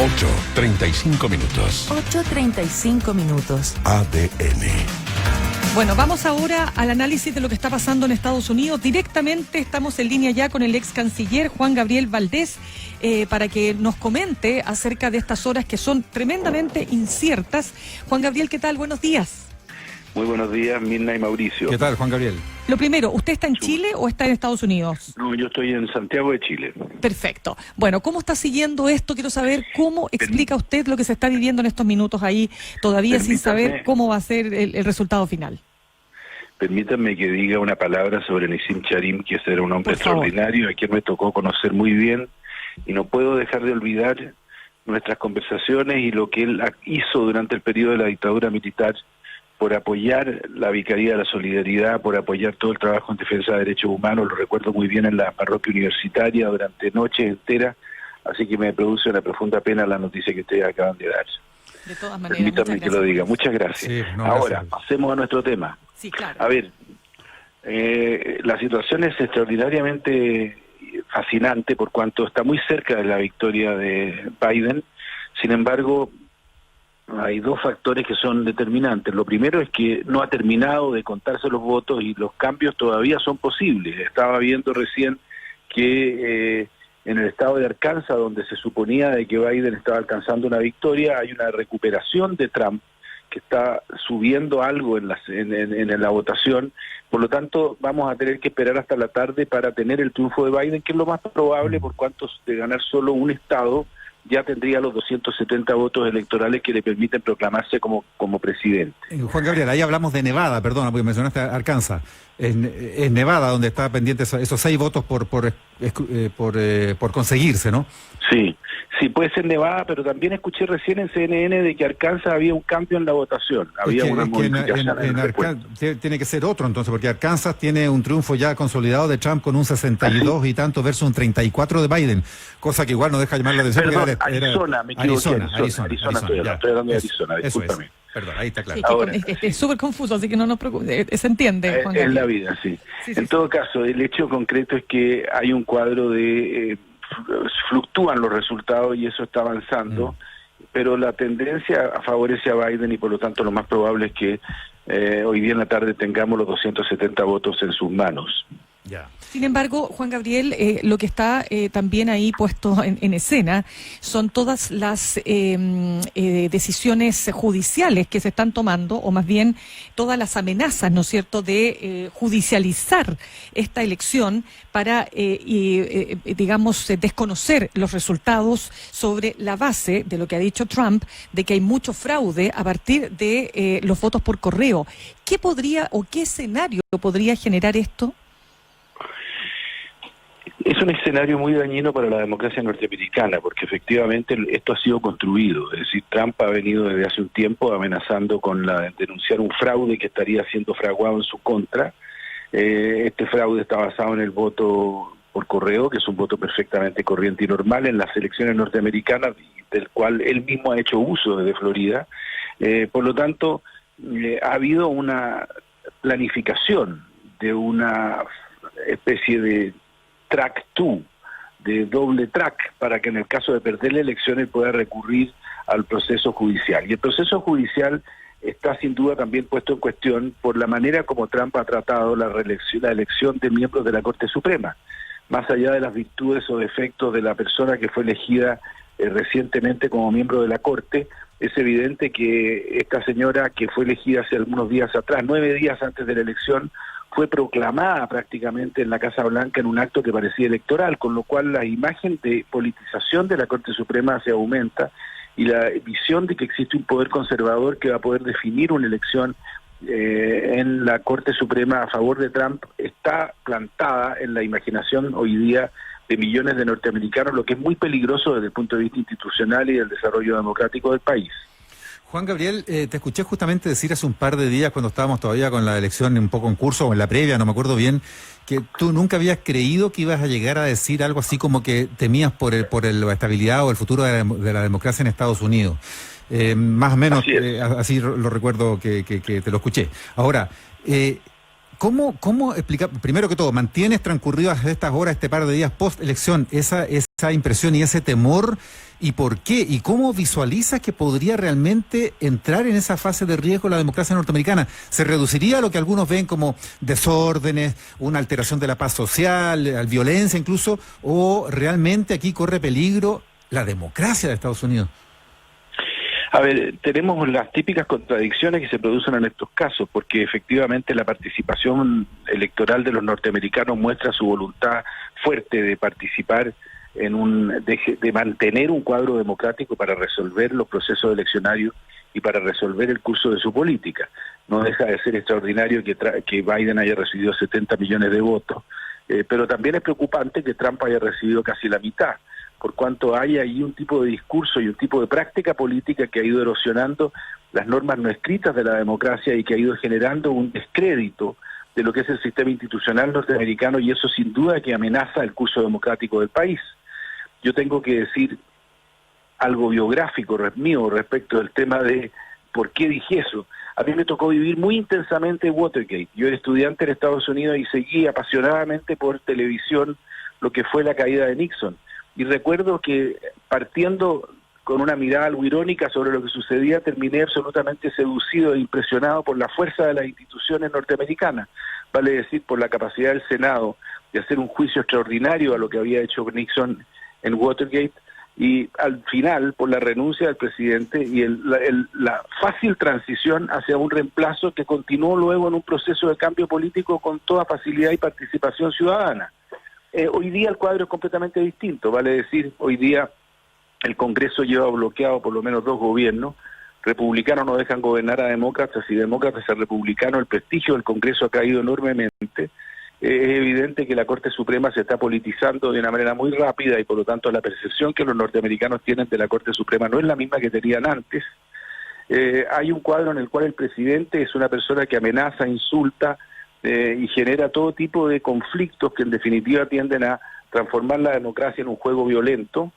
8:35. 8:35. ADN. Bueno, vamos ahora al análisis de lo que está pasando en Estados Unidos. Directamente estamos en línea ya con el ex canciller Juan Gabriel Valdés para que nos comente acerca de estas horas que son tremendamente inciertas. Juan Gabriel, ¿qué tal? Buenos días. Muy buenos días, Mirna y Mauricio. ¿Qué tal, Juan Gabriel? Lo primero, ¿usted está en Chile o está en Estados Unidos? No, yo estoy en Santiago de Chile. Perfecto. Bueno, ¿cómo está siguiendo esto? Quiero saber cómo explica usted lo que se está viviendo en estos minutos ahí, todavía sin saber cómo va a ser el resultado final. Permítanme que diga una palabra sobre Nissim Charim, que era un hombre extraordinario, a quien me tocó conocer muy bien, y no puedo dejar de olvidar nuestras conversaciones y lo que él hizo durante el periodo de la dictadura militar por apoyar la Vicaría de la Solidaridad, por apoyar todo el trabajo en defensa de derechos humanos. Lo recuerdo muy bien en la parroquia universitaria durante noches enteras, así que me produce una profunda pena la noticia que ustedes acaban de dar. De todas maneras, permítanme que lo diga. Muchas gracias. Sí, ahora, gracias. pasemos a nuestro tema. Sí, claro. A ver, la situación es extraordinariamente fascinante por cuanto está muy cerca de la victoria de Biden. Sin embargo, hay dos factores que son determinantes. Lo primero es que no ha terminado de contarse los votos y los cambios todavía son posibles. Estaba viendo recién que en el estado de Arkansas, donde se suponía de que Biden estaba alcanzando una victoria, hay una recuperación de Trump que está subiendo algo en la votación. Por lo tanto, vamos a tener que esperar hasta la tarde para tener el triunfo de Biden, que es lo más probable, por cuanto de ganar solo un estado ya tendría los 270 votos electorales que le permiten proclamarse como presidente. Juan Gabriel, ahí hablamos de Nevada, perdona, porque mencionaste Arkansas. Es Nevada donde está pendiente esos 6 votos por conseguirse, ¿no? Sí, puede ser Nevada, pero también escuché recién en CNN de que Arkansas había un cambio en la votación, había una modificación en Arkansas tiene que ser otro entonces, porque Arkansas tiene un triunfo ya consolidado de Trump con un 62 y tanto versus un 34 de Biden, cosa que igual no deja llamar la atención. Perdón, Arizona, me equivoqué. Arizona, estoy hablando de Arizona, discúlpame. Eso es. Perdón, ahí está claro. Sí, ahora, es súper confuso, así que no nos preocupes, se entiende, Juan Gabriel. En la vida, sí. En todo caso, el hecho concreto es que hay un cuadro de... fluctúan los resultados y eso está avanzando, pero la tendencia favorece a Biden y por lo tanto lo más probable es que hoy día en la tarde tengamos los 270 votos en sus manos. Ya. Sin embargo, Juan Gabriel, lo que está también ahí puesto en escena son todas las decisiones judiciales que se están tomando, o más bien todas las amenazas, ¿no es cierto?, de judicializar esta elección para, digamos, desconocer los resultados sobre la base de lo que ha dicho Trump, de que hay mucho fraude a partir de los votos por correo. ¿Qué podría o qué escenario podría generar esto? Es un escenario muy dañino para la democracia norteamericana, porque efectivamente esto ha sido construido. Es decir, Trump ha venido desde hace un tiempo amenazando con denunciar un fraude que estaría siendo fraguado en su contra. Este fraude está basado en el voto por correo, que es un voto perfectamente corriente y normal en las elecciones norteamericanas, del cual él mismo ha hecho uso desde Florida. Por lo tanto, ha habido una planificación de una especie de track 2, de doble track, para que en el caso de perder la elección él pueda recurrir al proceso judicial. Y el proceso judicial está sin duda también puesto en cuestión por la manera como Trump ha tratado la elección de miembros de la Corte Suprema. Más allá de las virtudes o defectos de la persona que fue elegida recientemente como miembro de la Corte, es evidente que esta señora que fue elegida hace algunos días atrás, 9 días antes de la elección, fue proclamada prácticamente en la Casa Blanca en un acto que parecía electoral, con lo cual la imagen de politización de la Corte Suprema se aumenta y la visión de que existe un poder conservador que va a poder definir una elección en la Corte Suprema a favor de Trump está plantada en la imaginación hoy día de millones de norteamericanos, lo que es muy peligroso desde el punto de vista institucional y del desarrollo democrático del país. Juan Gabriel, te escuché justamente decir hace un par de días, cuando estábamos todavía con la elección un poco en curso, o en la previa, no me acuerdo bien, que tú nunca habías creído que ibas a llegar a decir algo así como que temías por la estabilidad o el futuro de la democracia en Estados Unidos. Más o menos así lo recuerdo que te lo escuché. Ahora, ¿cómo explicar, primero que todo, mantienes transcurridas estas horas, este par de días post-elección, esa impresión y ese temor ¿Y por qué? ¿Y cómo visualizas que podría realmente entrar en esa fase de riesgo la democracia norteamericana? ¿Se reduciría a lo que algunos ven como desórdenes, una alteración de la paz social, violencia incluso, o realmente aquí corre peligro la democracia de Estados Unidos? A ver, tenemos las típicas contradicciones que se producen en estos casos, porque efectivamente la participación electoral de los norteamericanos muestra su voluntad fuerte de participar de mantener un cuadro democrático para resolver los procesos eleccionarios y para resolver el curso de su política. No deja de ser extraordinario que Biden haya recibido 70 millones de votos, pero también es preocupante que Trump haya recibido casi la mitad, por cuanto hay ahí un tipo de discurso y un tipo de práctica política que ha ido erosionando las normas no escritas de la democracia y que ha ido generando un descrédito de lo que es el sistema institucional norteamericano, y eso sin duda que amenaza el curso democrático del país. Yo tengo que decir algo biográfico mío respecto del tema de por qué dije eso. A mí me tocó vivir muy intensamente Watergate. Yo era estudiante en Estados Unidos y seguí apasionadamente por televisión lo que fue la caída de Nixon. Y recuerdo que partiendo con una mirada algo irónica sobre lo que sucedía, terminé absolutamente seducido e impresionado por la fuerza de las instituciones norteamericanas, vale decir, por la capacidad del Senado de hacer un juicio extraordinario a lo que había hecho Nixon en Watergate, y al final por la renuncia del presidente y la fácil transición hacia un reemplazo que continuó luego en un proceso de cambio político con toda facilidad y participación ciudadana. Hoy día el cuadro es completamente distinto, vale decir, hoy día el Congreso lleva bloqueado por lo menos 2 gobiernos, republicanos no dejan gobernar a demócratas y demócratas a republicanos, el prestigio del Congreso ha caído enormemente, es evidente que la Corte Suprema se está politizando de una manera muy rápida y por lo tanto la percepción que los norteamericanos tienen de la Corte Suprema no es la misma que tenían antes. Hay un cuadro en el cual el presidente es una persona que amenaza, insulta, y genera todo tipo de conflictos que en definitiva tienden a transformar la democracia en un juego violento,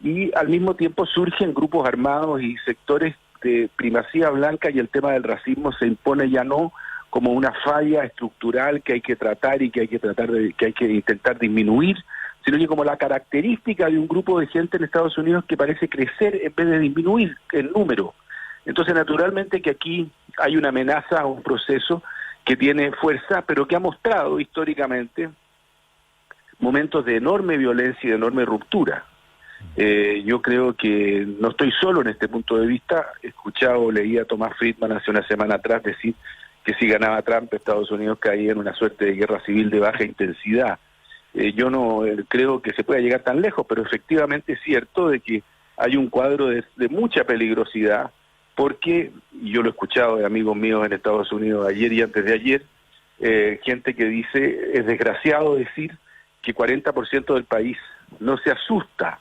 y al mismo tiempo surgen grupos armados y sectores de primacía blanca, y el tema del racismo se impone ya no como una falla estructural que hay que tratar y que hay que intentar disminuir, sino que como la característica de un grupo de gente en Estados Unidos que parece crecer en vez de disminuir el número. Entonces naturalmente que aquí hay una amenaza a un proceso que tiene fuerza, pero que ha mostrado históricamente momentos de enorme violencia y de enorme ruptura. Yo creo que no estoy solo en este punto de vista. He escuchado, leí a Thomas Friedman hace una semana atrás decir que si ganaba Trump, Estados Unidos caía en una suerte de guerra civil de baja intensidad. Yo no creo que se pueda llegar tan lejos, pero efectivamente es cierto de que hay un cuadro de mucha peligrosidad, porque, y yo lo he escuchado de amigos míos en Estados Unidos ayer y antes de ayer, gente que dice, es desgraciado decir que 40% del país no se asusta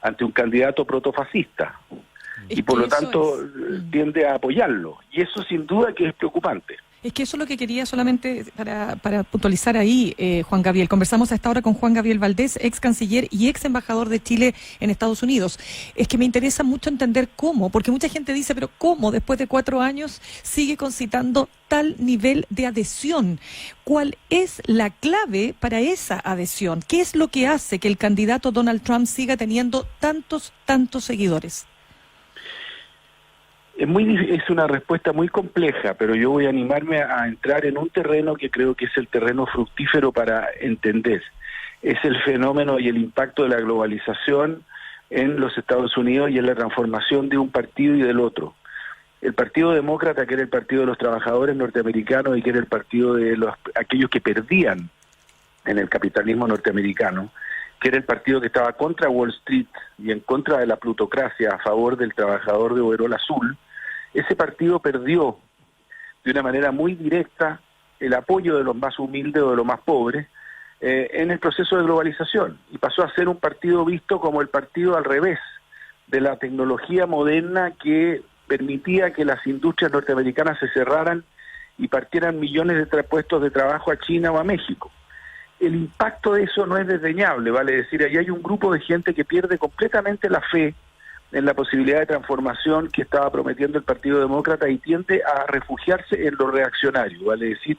ante un candidato protofascista, y por lo tanto tiende a apoyarlo, y eso sin duda que es preocupante. Es que eso es lo que quería solamente para puntualizar ahí, Juan Gabriel. Conversamos a esta hora con Juan Gabriel Valdés, ex canciller y ex embajador de Chile en Estados Unidos. Es que me interesa mucho entender cómo, porque mucha gente dice, pero ¿cómo después de 4 años sigue concitando tal nivel de adhesión? ¿Cuál es la clave para esa adhesión? ¿Qué es lo que hace que el candidato Donald Trump siga teniendo tantos seguidores? Es una respuesta muy compleja, pero yo voy a animarme a entrar en un terreno que creo que es el terreno fructífero para entender. Es el fenómeno y el impacto de la globalización en los Estados Unidos y en la transformación de un partido y del otro. El Partido Demócrata, que era el partido de los trabajadores norteamericanos y que era el partido de aquellos que perdían en el capitalismo norteamericano, que era el partido que estaba contra Wall Street y en contra de la plutocracia a favor del trabajador de overol azul, ese partido perdió de una manera muy directa el apoyo de los más humildes o de los más pobres en el proceso de globalización, y pasó a ser un partido visto como el partido al revés de la tecnología moderna que permitía que las industrias norteamericanas se cerraran y partieran millones de puestos de trabajo a China o a México. El impacto de eso no es desdeñable, vale decir, ahí hay un grupo de gente que pierde completamente la fe en la posibilidad de transformación que estaba prometiendo el Partido Demócrata y tiende a refugiarse en lo reaccionario, vale decir,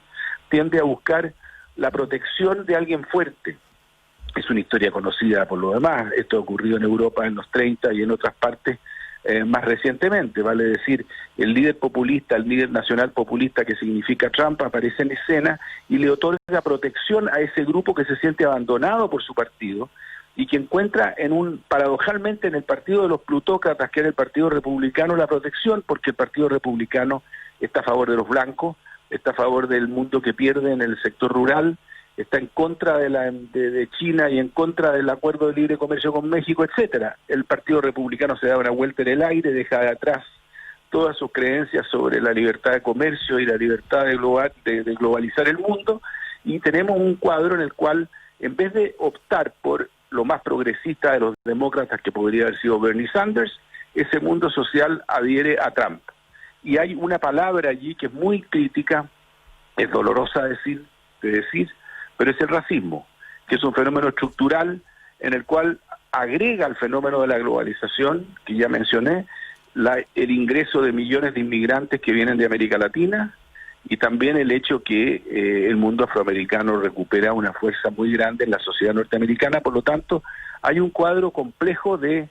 tiende a buscar la protección de alguien fuerte. es una historia conocida por lo demás. Esto ha ocurrido en Europa en los 30 y en otras partes más recientemente. Vale decir, el líder populista, el líder nacional populista que significa Trump, aparece en escena y le otorga protección a ese grupo que se siente abandonado por su partido y que encuentra paradojalmente en el partido de los plutócratas, que era el Partido Republicano, la protección, porque el Partido Republicano está a favor de los blancos, está a favor del mundo que pierde en el sector rural, está en contra de China y en contra del acuerdo de libre comercio con México, etcétera. El Partido Republicano se da una vuelta en el aire, deja de atrás todas sus creencias sobre la libertad de comercio y la libertad de globalizar el mundo, y tenemos un cuadro en el cual, en vez de optar por lo más progresista de los demócratas, que podría haber sido Bernie Sanders, ese mundo social adhiere a Trump. Y hay una palabra allí que es muy crítica, es dolorosa de decir, pero es el racismo, que es un fenómeno estructural en el cual agrega al fenómeno de la globalización, que ya mencioné, el ingreso de millones de inmigrantes que vienen de América Latina, y también el hecho que el mundo afroamericano recupera una fuerza muy grande en la sociedad norteamericana. Por lo tanto, hay un cuadro complejo de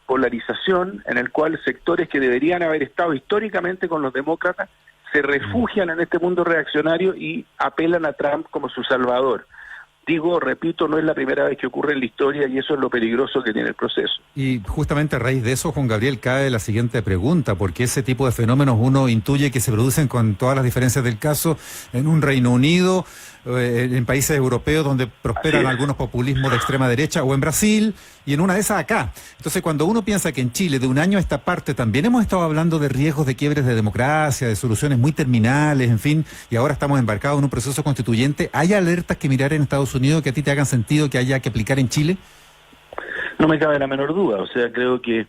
polarización en el cual sectores que deberían haber estado históricamente con los demócratas se refugian en este mundo reaccionario y apelan a Trump como su salvador. Repito, no es la primera vez que ocurre en la historia, y eso es lo peligroso que tiene el proceso. Y justamente a raíz de eso, Juan Gabriel, cae la siguiente pregunta, porque ese tipo de fenómenos uno intuye que se producen, con todas las diferencias del caso, en un Reino Unido, en países europeos donde prosperan algunos populismos de extrema derecha, o en Brasil, y en una de esas acá. Entonces, cuando uno piensa que en Chile, de un año a esta parte, también hemos estado hablando de riesgos de quiebres de democracia, de soluciones muy terminales, en fin, y ahora estamos embarcados en un proceso constituyente, ¿hay alertas que mirar en Estados Unidos que a ti te hagan sentido que haya que aplicar en Chile? No me cabe la menor duda. O sea, creo que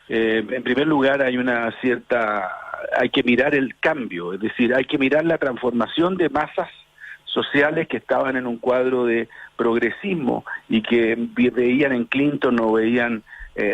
en primer lugar hay que mirar el cambio, es decir, hay que mirar la transformación de masas sociales que estaban en un cuadro de progresismo y que veían en Clinton o veían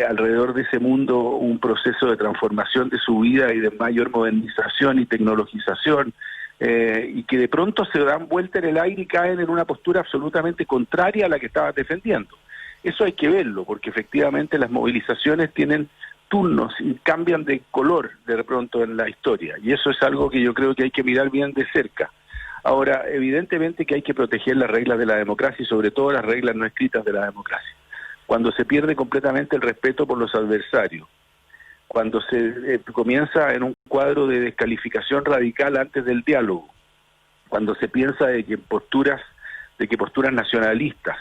alrededor de ese mundo un proceso de transformación de su vida y de mayor modernización y tecnologización, y que de pronto se dan vuelta en el aire y caen en una postura absolutamente contraria a la que estaban defendiendo. Eso hay que verlo, porque efectivamente las movilizaciones tienen turnos y cambian de color de pronto en la historia, y eso es algo que yo creo que hay que mirar bien de cerca. Ahora, evidentemente que hay que proteger las reglas de la democracia y sobre todo las reglas no escritas de la democracia. Cuando se pierde completamente el respeto por los adversarios, cuando se comienza en un cuadro de descalificación radical antes del diálogo, cuando se piensa de que posturas nacionalistas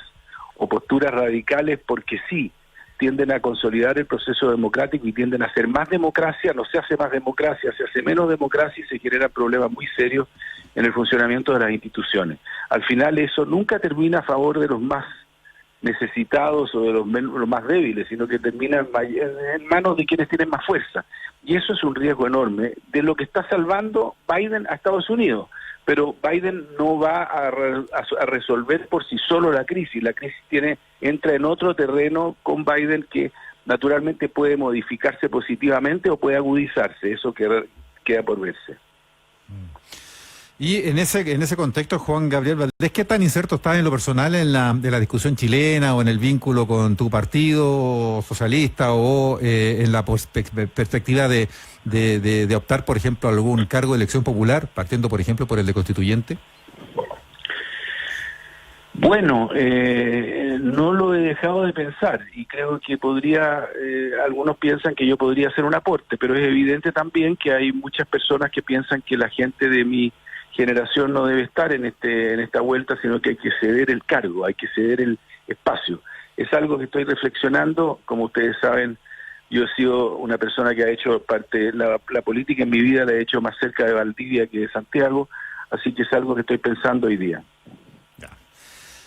o posturas radicales, porque sí, tienden a consolidar el proceso democrático y tienden a hacer más democracia, no se hace más democracia, se hace menos democracia y se generan problemas muy serios en el funcionamiento de las instituciones. Al final eso nunca termina a favor de los más necesitados o de los más débiles, sino que termina en manos de quienes tienen más fuerza. Y eso es un riesgo enorme de lo que está salvando Biden a Estados Unidos. Pero Biden no va a resolver por sí solo la crisis. La crisis entra en otro terreno con Biden que naturalmente puede modificarse positivamente o puede agudizarse. Eso queda por verse. Y en ese contexto, Juan Gabriel Valdés, ¿qué tan inserto estás en lo personal de la discusión chilena o en el vínculo con tu partido socialista o en la perspectiva de optar, por ejemplo, a algún cargo de elección popular, partiendo, por ejemplo, por el de constituyente? Bueno, no lo he dejado de pensar y creo que algunos piensan que yo podría hacer un aporte, pero es evidente también que hay muchas personas que piensan que la gente de mi generación no debe estar en esta vuelta, sino que hay que ceder el cargo, hay que ceder el espacio. Es algo que estoy reflexionando. Como ustedes saben, yo he sido una persona que ha hecho la política en mi vida, la he hecho más cerca de Valdivia que de Santiago, así que es algo que estoy pensando hoy día.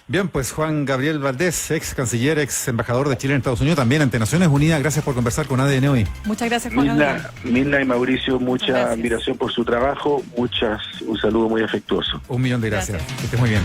Bien, pues Juan Gabriel Valdés, ex canciller, ex embajador de Chile en Estados Unidos, también ante Naciones Unidas, gracias por conversar con ADN hoy. Muchas gracias, Juan Gabriel. Milna y Mauricio, mucha admiración por su trabajo, un saludo muy afectuoso. 1.000.000 de gracias. Que estés muy bien.